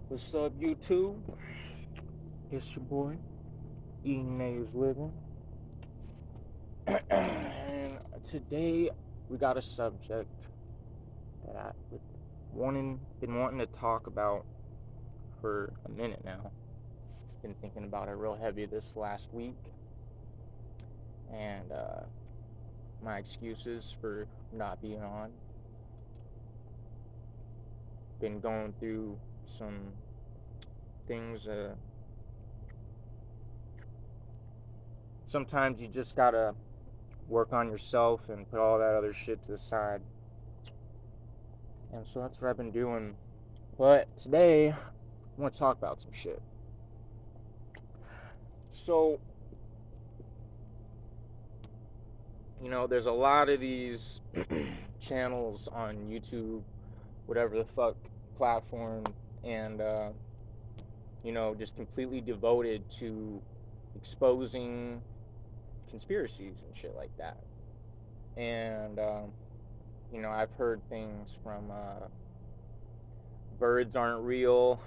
What's up, YouTube? It's your boy, Eating Nays Living. And today we got a subject that been wanting to talk about for a minute now. Been thinking about it real heavy this last week, and my excuses for not being on. Been going through some things. Sometimes you just gotta work on yourself and put all that other shit to the side. And so that's what I've been doing. But today, I want to talk about some shit. So, there's a lot of these channels on YouTube, whatever the fuck platform, and, just completely devoted to exposing conspiracies and shit like that. And, I've heard things from birds aren't real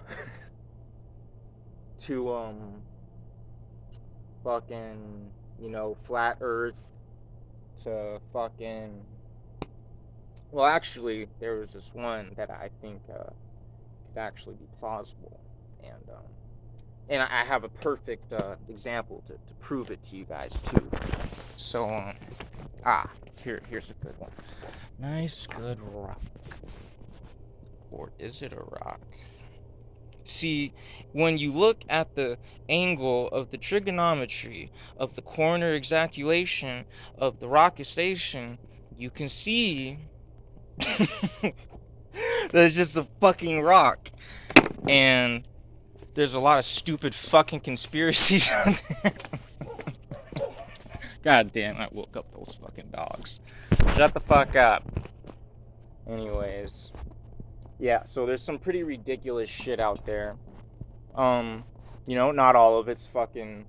to, fucking, flat earth to fucking. Well, actually, there was this one that I think could actually be plausible, and I have a perfect example to prove it to you guys too. So, here's a good one. Nice, good rock, or is it a rock? See, when you look at the angle of the trigonometry of the corner exaculation of the rocket station, you can see there's just a fucking rock. And there's a lot of stupid fucking conspiracies out there. God damn, I woke up those fucking dogs. Shut the fuck up. Anyways. Yeah, so there's some pretty ridiculous shit out there. Not all of it's fucking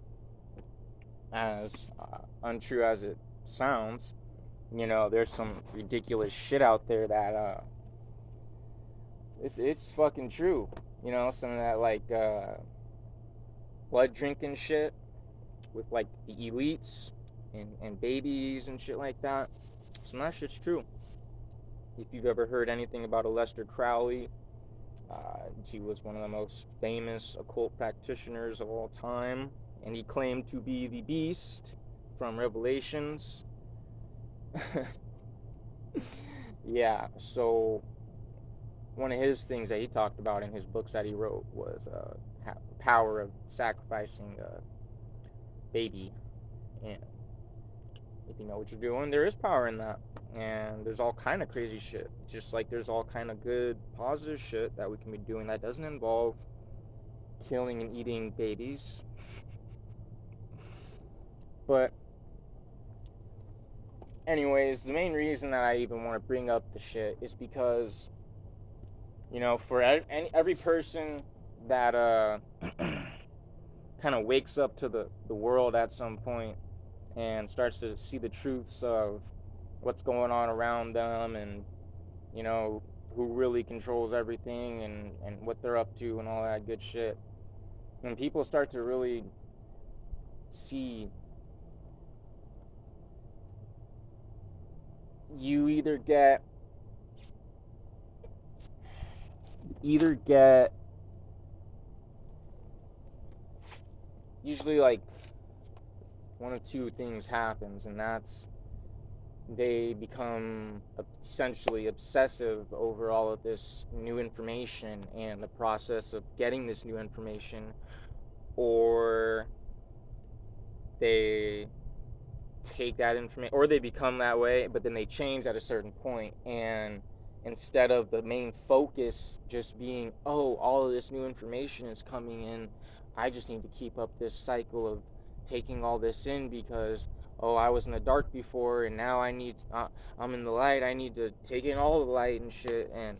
as untrue as it sounds. There's some ridiculous shit out there that it's fucking true. Some of that like blood drinking shit with like the elites and babies and shit like that. Some of that shit's true. If you've ever heard anything about Aleister Crowley, he was one of the most famous occult practitioners of all time, and he claimed to be the beast from Revelations. Yeah, so one of his things that he talked about in his books that he wrote was the power of sacrificing a baby. And if you know what you're doing, there is power in that. And there's all kind of crazy shit. Just like there's all kind of good, positive shit that we can be doing that doesn't involve killing and eating babies. But anyways, the main reason that I even want to bring up the shit is because, for every person that kind of wakes up to the world at some point and starts to see the truths of what's going on around them, and who really controls everything, and what they're up to and all that good shit. When people start to really see, you either get usually like one of two things happens, and that's they become essentially obsessive over all of this new information and the process of getting this new information, or they take that information, or they become that way, but then they change at a certain point, and instead of the main focus just being, oh, all of this new information is coming in, I just need to keep up this cycle of taking all this in because, oh, I was in the dark before and now I'm in the light, I need to take in all the light and shit. And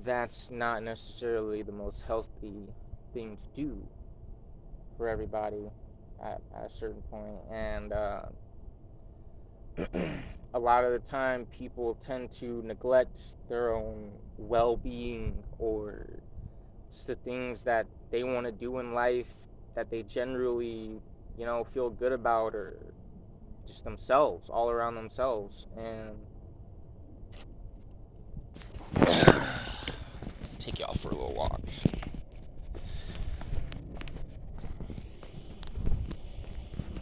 that's not necessarily the most healthy thing to do for everybody at a certain point. And a lot of the time people tend to neglect their own well-being, or It's the things that they want to do in life that they generally, feel good about, or just themselves, all around themselves. And take y'all for a little walk.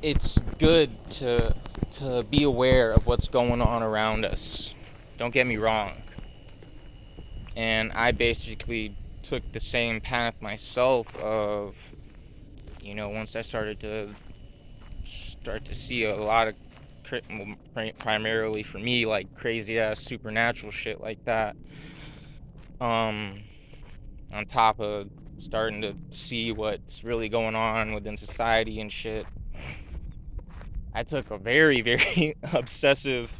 It's good to be aware of what's going on around us. Don't get me wrong. And I basically took the same path myself of, once I started to see a lot of, primarily for me, like crazy ass supernatural shit like that. On top of starting to see what's really going on within society and shit, I took a very, very obsessive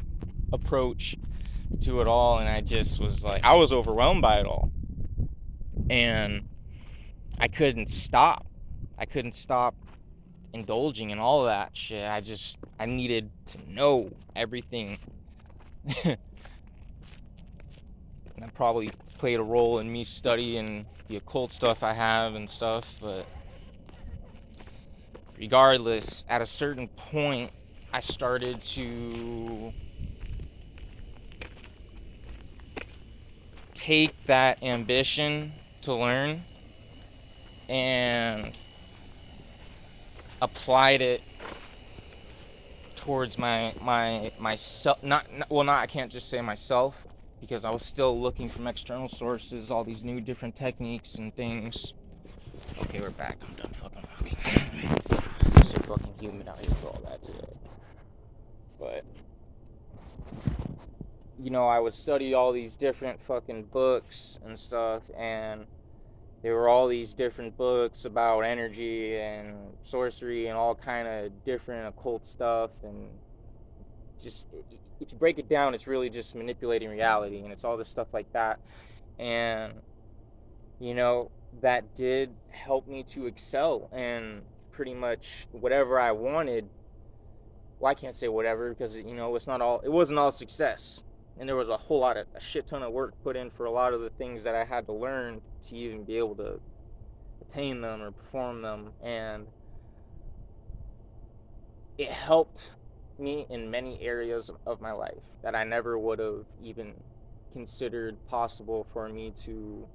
approach to it all, and I just was like, I was overwhelmed by it all. And I couldn't stop. Indulging in all of that shit. I needed to know everything. And that probably played a role in me studying the occult stuff I have and stuff, but regardless, at a certain point, I started to take that ambition to learn and applied it towards myself. I can't just say myself, because I was still looking from external sources, all these new different techniques and things. Okay, we're back. I'm done fucking walking. It's so fucking humid out here for all that today. But I would study all these different fucking books and stuff, and there were all these different books about energy and sorcery and all kind of different occult stuff. And just, if you break it down, it's really just manipulating reality, and it's all this stuff like that. And that did help me to excel in pretty much whatever I wanted. Well, I can't say whatever, because it wasn't all success, and there was a shit ton of work put in for a lot of the things that I had to learn to even be able to attain them or perform them. And it helped me in many areas of my life that I never would have even considered possible for me to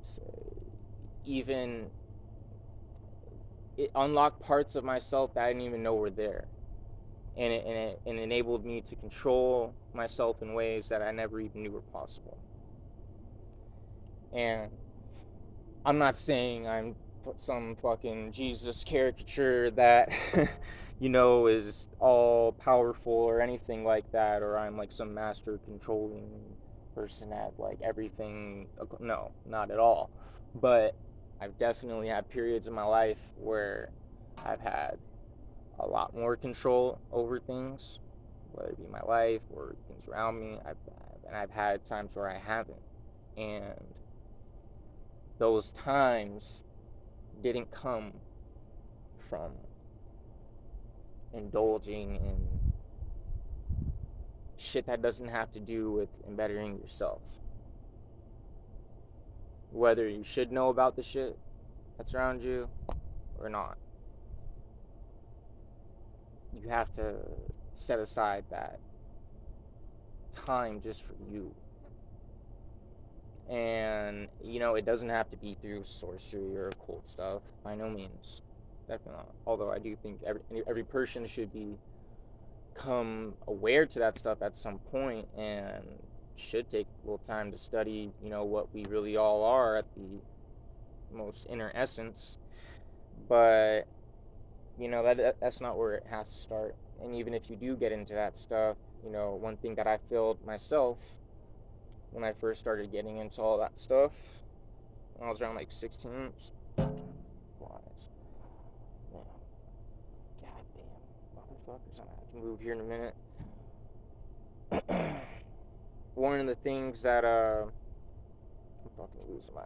say. Even it unlocked parts of myself that I didn't even know were there, and it enabled me to control myself in ways that I never even knew were possible. And I'm not saying I'm some fucking Jesus caricature that is all powerful or anything like that, or I'm like some master controlling person at like everything. No, not at all. But I've definitely had periods in my life where I've had a lot more control over things, whether it be my life or things around me. I've had times where I haven't, and those times didn't come from indulging in shit that doesn't have to do with bettering yourself. Whether you should know about the shit that's around you or not, you have to set aside that time just for you. And it doesn't have to be through sorcery or occult stuff, by no means. Definitely not. Although I do think every person should become aware to that stuff at some point, and should take a little time to study what we really all are at the most inner essence. But that's not where it has to start. And even if you do get into that stuff, one thing that I failed myself when I first started getting into all that stuff, when I was around like 16, flies. Man, goddamn motherfuckers! I'm gonna have to move here in a minute. One of the things that I'm fucking losing my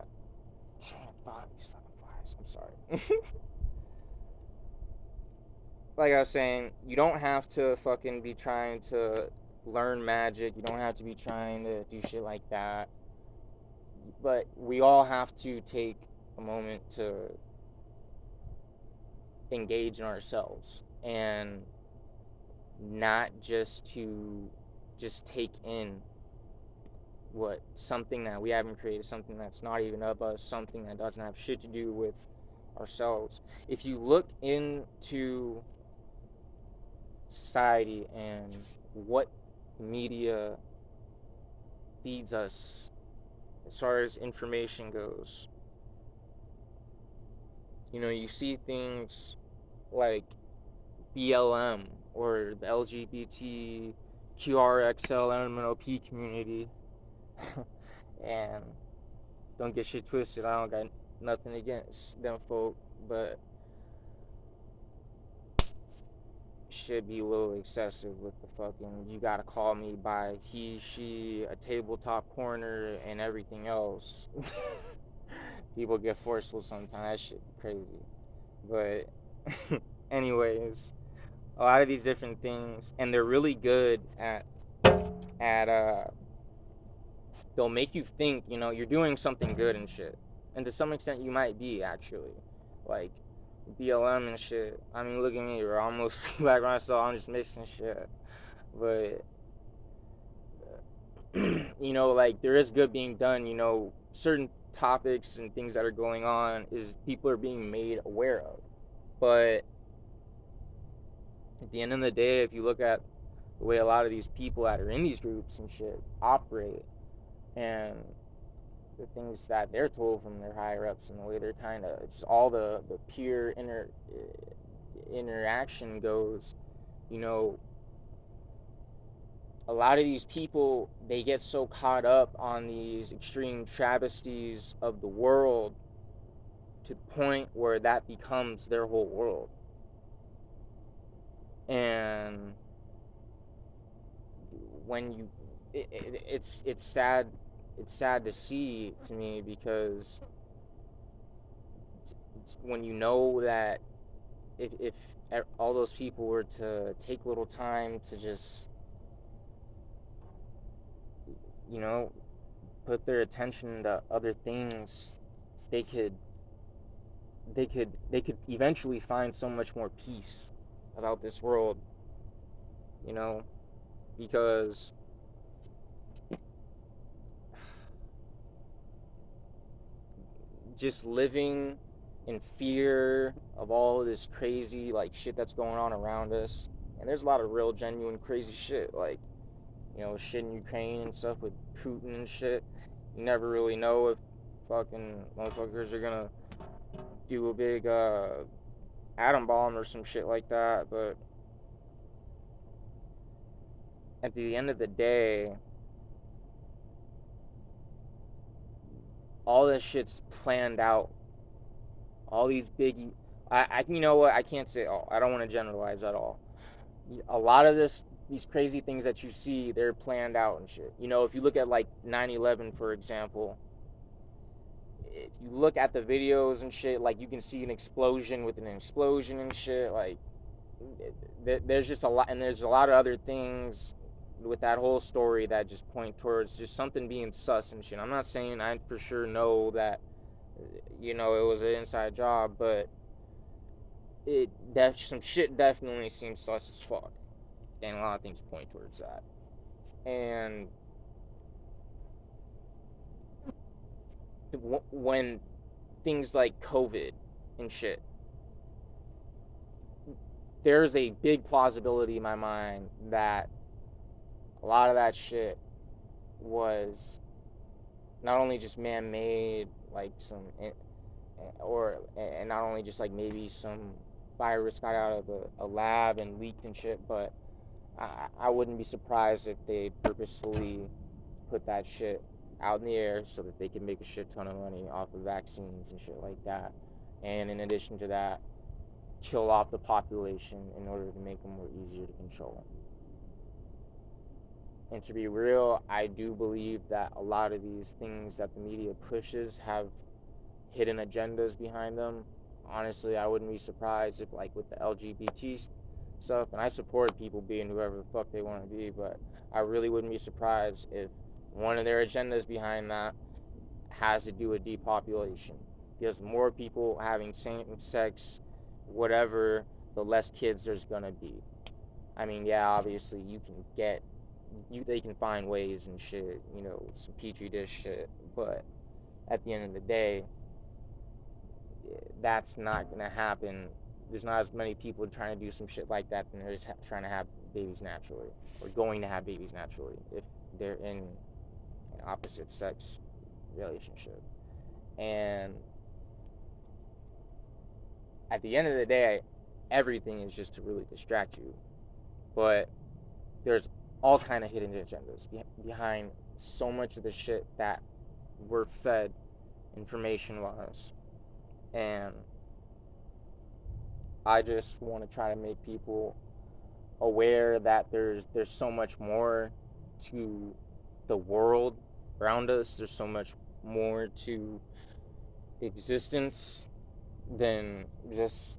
these fucking flies. I'm sorry. Like I was saying, you don't have to fucking be trying to learn magic. You don't have to be trying to do shit like that. but we all have to take a moment to engage in ourselves and not just to just take in what something that we haven't created, something that's not even of us, something that doesn't have shit to do with ourselves. If you look into society and what media feeds us as far as information goes, you see things like BLM or the LGBTQRXLMNOP community. And don't get shit twisted, I don't got nothing against them folk, but should be a little excessive with the fucking you gotta call me by he, she, a tabletop corner, and everything else. People get forceful sometimes. That shit crazy. But anyways, a lot of these different things, and they're really good at they'll make you think, you're doing something good and shit. And to some extent you might be actually. Like BLM and shit. I mean, look at me, bro. I'm mostly black myself. I'm just mixing shit. But like there is good being done. Certain topics and things that are going on is people are being made aware of. But at the end of the day, if you look at the way a lot of these people that are in these groups and shit operate, and the things that they're told from their higher ups, and the way they're kind of just all the peer interaction goes, you know a lot of these people, they get so caught up on these extreme travesties of the world to the point where that becomes their whole world. And when it's sad to see to me, because when you know that if all those people were to take a little time to just put their attention to other things, they could eventually find so much more peace about this world, because just living in fear of all this crazy like shit that's going on around us, and there's a lot of real genuine crazy shit, like shit in Ukraine and stuff with Putin and shit. You never really know if fucking motherfuckers are gonna do a big atom bomb or some shit like that. But at the end of the day, all this shit's planned out. All these big, you know what? I can't say all. I don't want to generalize at all. A lot of these crazy things that you see, they're planned out and shit. If you look at like 9/11, for example, if you look at the videos and shit, like you can see an explosion within an explosion and shit. Like there's just a lot, and there's a lot of other things with that whole story that just point towards just something being sus and shit. I'm not saying I for sure know that it was an inside job, but some shit definitely seems sus as fuck, and a lot of things point towards that. And when things like COVID and shit, there's a big plausibility in my mind that a lot of that shit was not only just man-made, like and not only just like maybe some virus got out of a lab and leaked and shit, but I wouldn't be surprised if they purposefully put that shit out in the air so that they can make a shit ton of money off of vaccines and shit like that. And in addition to that, kill off the population in order to make them more easier to control. And to be real, I do believe that a lot of these things that the media pushes have hidden agendas behind them. Honestly, I wouldn't be surprised if, like, with the LGBT stuff, and I support people being whoever the fuck they want to be, but I really wouldn't be surprised if one of their agendas behind that has to do with depopulation. Because the more people having same sex, whatever, the less kids there's gonna be. I mean, yeah, obviously they can find ways and shit, some petri dish shit, but at the end of the day, that's not gonna happen. There's not as many people trying to do some shit like that than there is trying to have babies naturally, or going to have babies naturally if they're in an opposite sex relationship. And at the end of the day, everything is just to really distract you. But there's all kind of hidden agendas behind so much of the shit that we're fed information-wise. And I just want to try to make people aware that there's so much more to the world around us. There's so much more to existence than just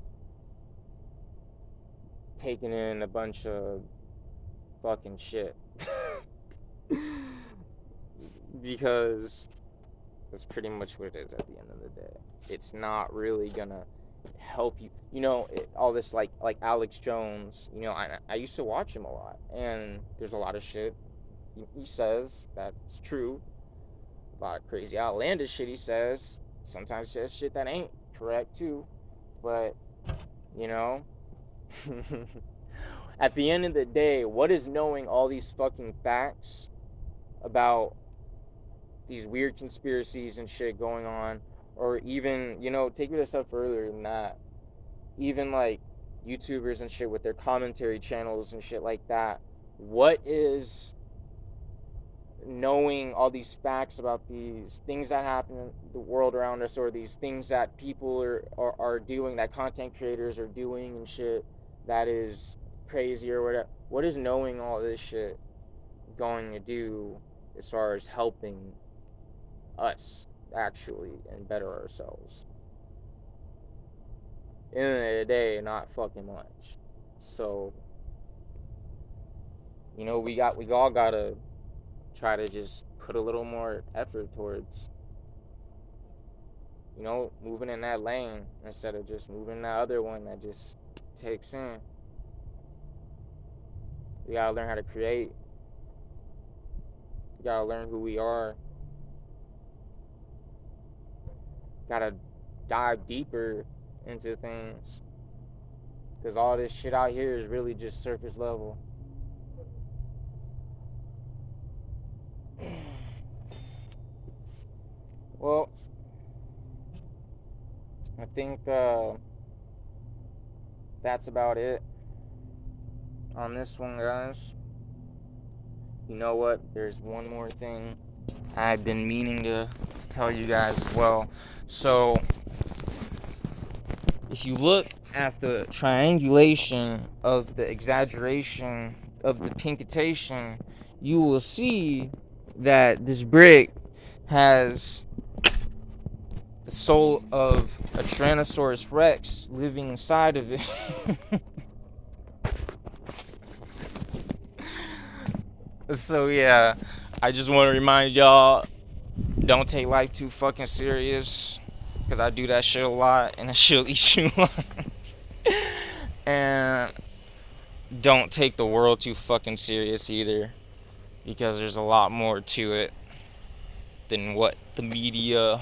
taking in a bunch of fucking shit. Because that's pretty much what it is at the end of the day. It's not really gonna help you. All this like Alex Jones. I used to watch him a lot, and there's a lot of shit he says that's true. A lot of crazy outlandish shit he says. Sometimes just shit that ain't correct too. But at the end of the day, what is knowing all these fucking facts about these weird conspiracies and shit going on? Or even, take it a step further than that. Even like YouTubers and shit with their commentary channels and shit like that. What is knowing all these facts about these things that happen in the world around us, or these things that people are doing, that content creators are doing and shit that is crazy or whatever? What is knowing all this shit going to do as far as helping us actually and better ourselves? In the end of the day, not fucking much. So we all gotta try to just put a little more effort towards moving in that lane instead of just moving in that other one that just takes in. We gotta learn how to create. We gotta learn who we are. Gotta dive deeper into things, because all this shit out here is really just surface level. Well, I think that's about it on this one, guys. You know what? There's one more thing I've been meaning to tell you guys as well. So, if you look at the triangulation of the exaggeration of the pinkitation, you will see that this brick has the soul of a Tyrannosaurus Rex living inside of it. So yeah, I just want to remind y'all, don't take life too fucking serious, because I do that shit a lot, and that shit'll eat you alive. And don't take the world too fucking serious either, because there's a lot more to it than what the media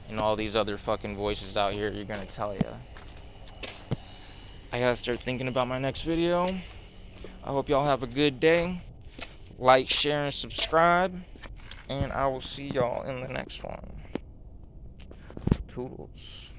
and all these other fucking voices out here are gonna tell you. I gotta start thinking about my next video. I hope y'all have a good day. Like, share, and subscribe. And I will see y'all in the next one. Toodles.